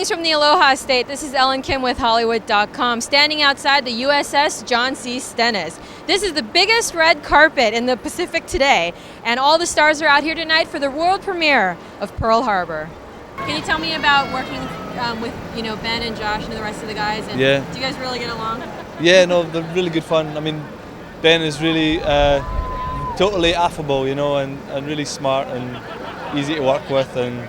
Greetings from the Aloha State. This is Ellen Kim with Hollywood.com, standing outside the USS John C. Stennis. This is the biggest red carpet in the Pacific today, and all the stars are out here tonight for the world premiere of Pearl Harbor. Can you tell me about working with Ben and Josh and the rest of the guys? And Yeah. Do you guys really get along? Yeah, no, they're really good fun. I mean, Ben is really totally affable, and really smart and easy to work with, and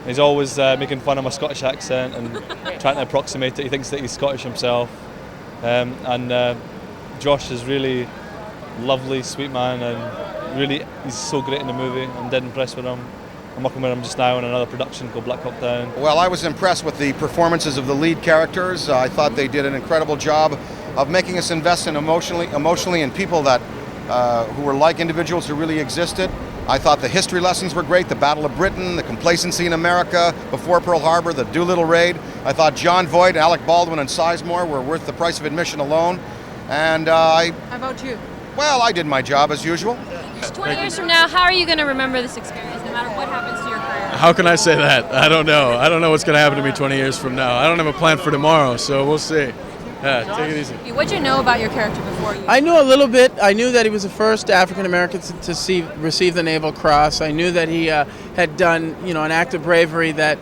he's always making fun of my Scottish accent and trying to approximate it. He thinks that he's Scottish himself. And Josh is really lovely, sweet man, and really he's so great in the movie. I'm dead impressed with him. I'm working with him just now in another production called Black Hawk Down. Well, I was impressed with the performances of the lead characters. I thought they did an incredible job of making us invest in emotionally in people that who were like individuals who really existed. I thought the history lessons were great, the Battle of Britain, the complacency in America before Pearl Harbor, the Doolittle Raid. I thought John Voight, Alec Baldwin, and Sizemore were worth the price of admission alone. And How about you? well, I did my job as usual. 20 years from now, how are you going to remember this experience, no matter what happens to your career? How can I say that? I don't know. I don't know what's going to happen to me 20 years from now. I don't have a plan for tomorrow, so we'll see. Yeah, take it easy. What did you know about your character before you? I knew a little bit. I knew that he was the first African American to receive the Naval Cross. I knew that he had done, an act of bravery that,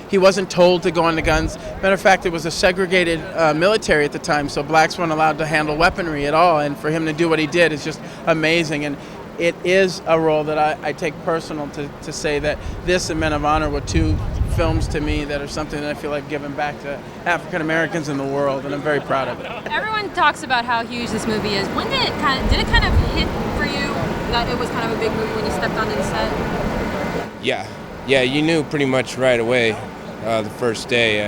he wasn't told to go on the guns. Matter of fact, it was a segregated military at the time, so blacks weren't allowed to handle weaponry at all. And for him to do what he did is just amazing. And it is a role that I take personal to say that this and Men of Honor were two films to me that are something that I feel like giving back to African Americans in the world, and I'm very proud of it. Everyone talks about how huge this movie is. When did it kind of hit for you that it was kind of a big movie when you stepped onto the set? Yeah, you knew pretty much right away the first day.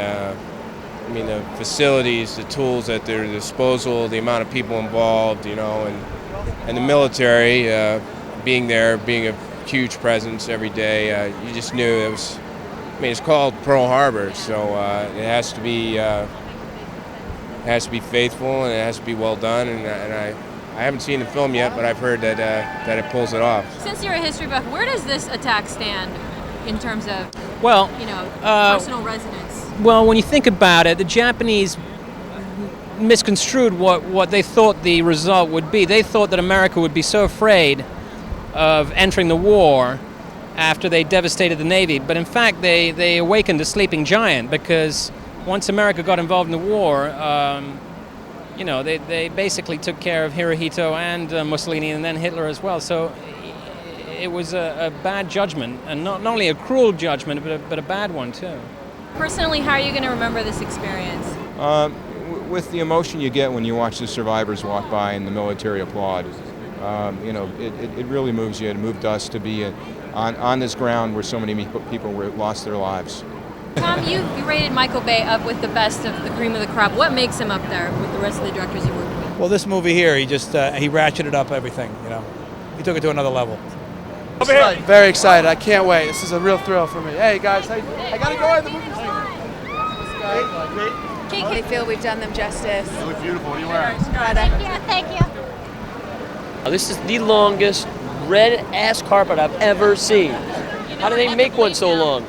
The facilities, the tools at their disposal, the amount of people involved, and the military being there, being a huge presence every day. You just knew it was. It's called Pearl Harbor, so it has to be faithful and it has to be well done. And I haven't seen the film yet, but I've heard that it pulls it off. Since you're a history buff, where does this attack stand in terms of personal resonance? Well, when you think about it, the Japanese misconstrued what they thought the result would be. They thought that America would be so afraid of entering the war after they devastated the Navy, but in fact they awakened a sleeping giant, because once America got involved in the war, they basically took care of Hirohito and Mussolini, and then Hitler as well. So it was a bad judgment, and not only a cruel judgment, but a bad one too. Personally, how are you going to remember this experience? With the emotion you get when you watch the survivors walk by and the military applaud. It really moves you. It moved us to be on this ground where so many people lost their lives. Tom, you rated Michael Bay up with the best of the cream of the crop. What makes him up there with the rest of the directors you worked with? Well, this movie here, he ratcheted up everything. He took it to another level. Over here. Very excited. I can't wait. This is a real thrill for me. Hey guys, I gotta go in the movie store. I feel we've done them justice. You look beautiful. What are you wearing? Thank you. This is the longest red-ass carpet I've ever seen. How do they make one so long?